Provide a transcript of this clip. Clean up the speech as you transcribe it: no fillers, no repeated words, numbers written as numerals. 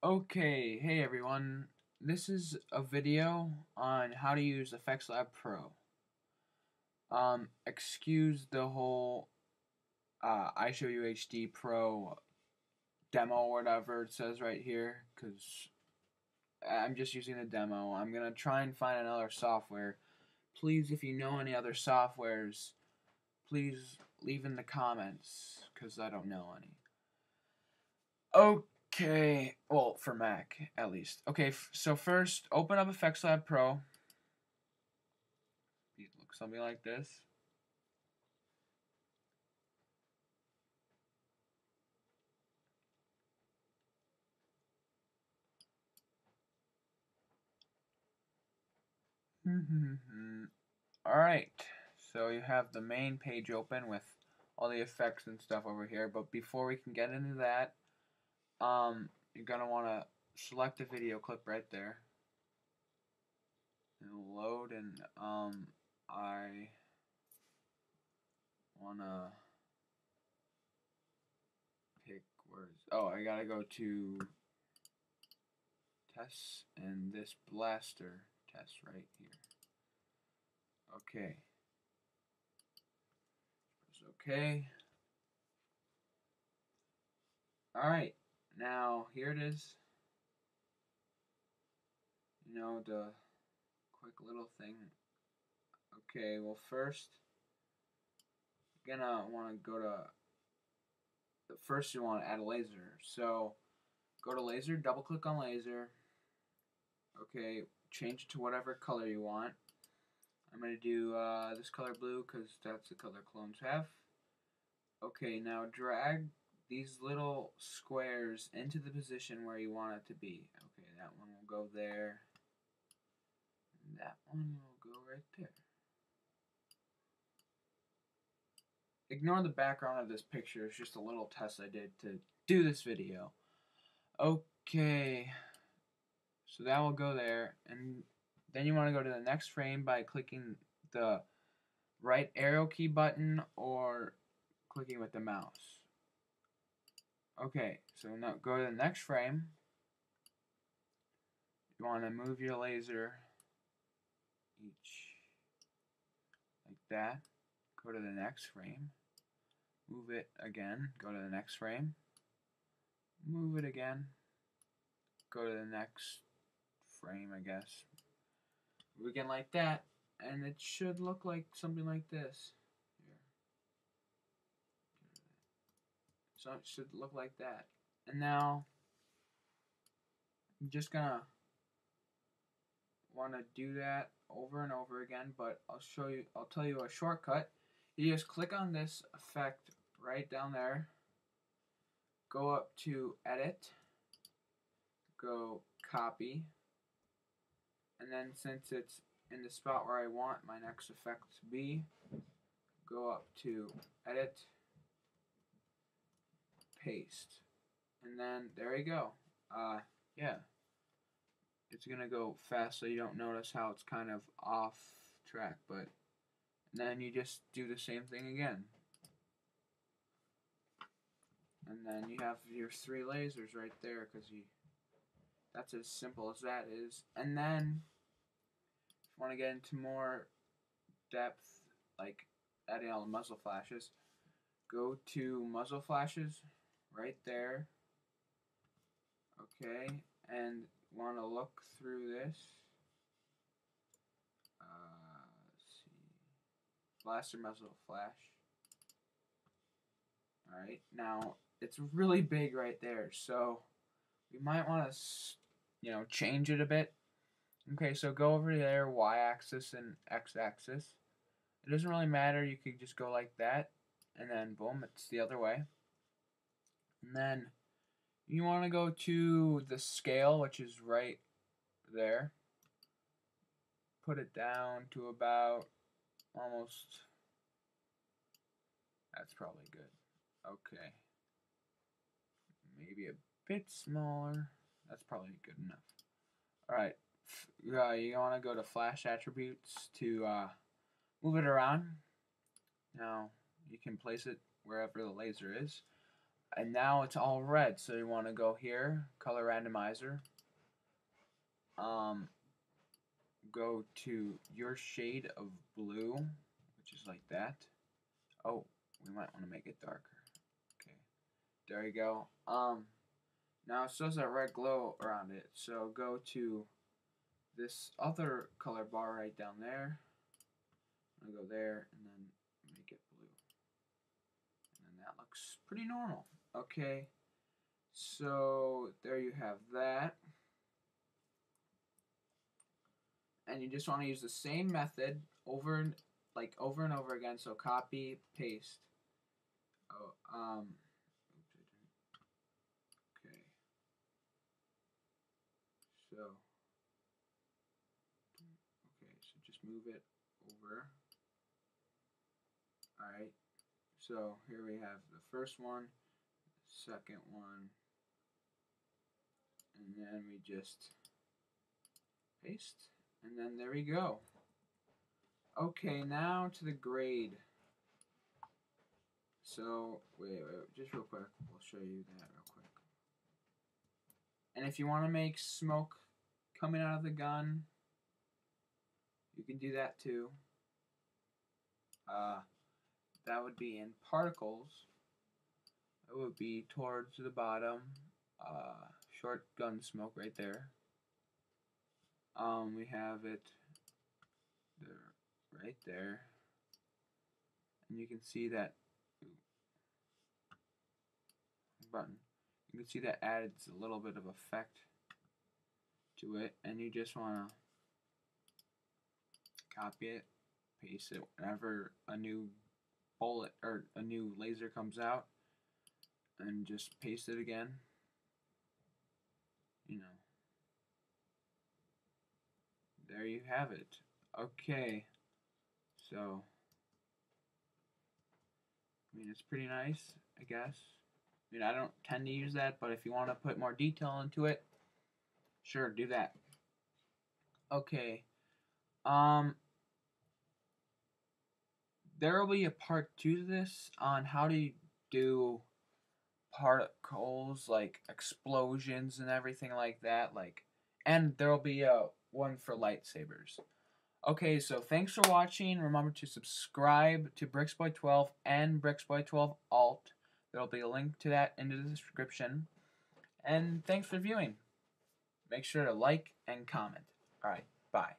Okay, hey everyone. This is a video on how to use Effects Lab Pro. Excuse the whole I Show You HD Pro demo or whatever it says right here, because I'm just using the demo. I'm gonna try and find another software. Please, if you know any other softwares, please leave in the comments, because I don't know any. Okay, well, for Mac, at least. Okay, so first, open up Effects Lab Pro. It looks something like this. Alright, so you have the main page open with all the effects and stuff over here, but before we can get into that, you're gonna want to select a video clip right there. It'll load, and I wanna pick I gotta go to tests and this blaster test right here. Okay. Press OK. Alright, now here it is. You know, the quick little thing. Okay, well first, you're gonna want to go to, first you want to add a laser. So, go to laser, double click on laser. Okay, change it to whatever color you want. I'm going to do this color blue because that's the color clones have. Okay, now drag these little squares into the position where you want it to be. Okay, that one will go there. And that one will go right there. Ignore the background of this picture. It's just a little test I did to do this video. Okay, so that will go there, and then you want to go to the next frame by clicking the right arrow key button or clicking with the mouse. Okay, so now go to the next frame. You want to move your laser each like that. Go to the next frame. Move it again. Go to the next frame. Move it again. Go to the next frame, I guess. Move again like that, and it should look like something like this. Here. So it should look like that. And now I'm just gonna want to do that over and over again, but I'll tell you a shortcut. You just click on this effect right down there, go up to edit, go copy, and then since it's in the spot where I want my next effect to be, go up to edit, paste, and then there you go. Yeah, it's gonna go fast so you don't notice how it's kind of off track, but then you just do the same thing again. And then you have your 3 lasers right there, because that's as simple as that is. And then if you want to get into more depth, like adding all the muzzle flashes, go to muzzle flashes right there. Okay, and want to look through this. Let's see, blaster muzzle flash. Alright, now it's really big right there, so we might want to, change it a bit. Okay, so go over there, y-axis and x-axis. It doesn't really matter, you could just go like that, and then boom, it's the other way. And then you want to go to the scale, which is right there. Put it down to about almost, that's probably good. Okay. Maybe a bit smaller. That's probably good enough. Alright, you want to go to flash attributes to move it around. Now, you can place it wherever the laser is. And now it's all red. So you want to go here, color randomizer. Go to your shade of blue, which is like that. Oh, we might want to make it darker. Okay, there you go. Now it still has that red glow around it. So go to this other color bar right down there. I'm gonna go there and then make it blue. And then that looks pretty normal. Okay, so there you have that. And you just want to use the same method over and over again. So copy, paste. Oh, okay. So, just move it over. All right. So here we have the first one, second one, and then we just paste, and then there we go. Okay, now to the grade. So, wait, just real quick, we'll show you that real quick. And if you want to make smoke coming out of the gun, you can do that too. That would be in particles. It would be towards the bottom. Short gun smoke right there. We have it there, right there. And you can see that button. You can see that adds a little bit of effect to it, and you just want to copy it, paste it whenever a new bullet or a new laser comes out, and just paste it again. You know, there you have it. Okay, so I mean, it's pretty nice, I guess. I mean, I don't tend to use that, but if you want to put more detail into it, sure, do that. Okay. There will be a part 2 to this on how to do particles, like explosions and everything like that, and there will be a one for lightsabers. Okay, so thanks for watching. Remember to subscribe to BricksBoy12 and BricksBoy12 Alt. There will be a link to that in the description. And thanks for viewing. Make sure to like and comment. Alright, bye.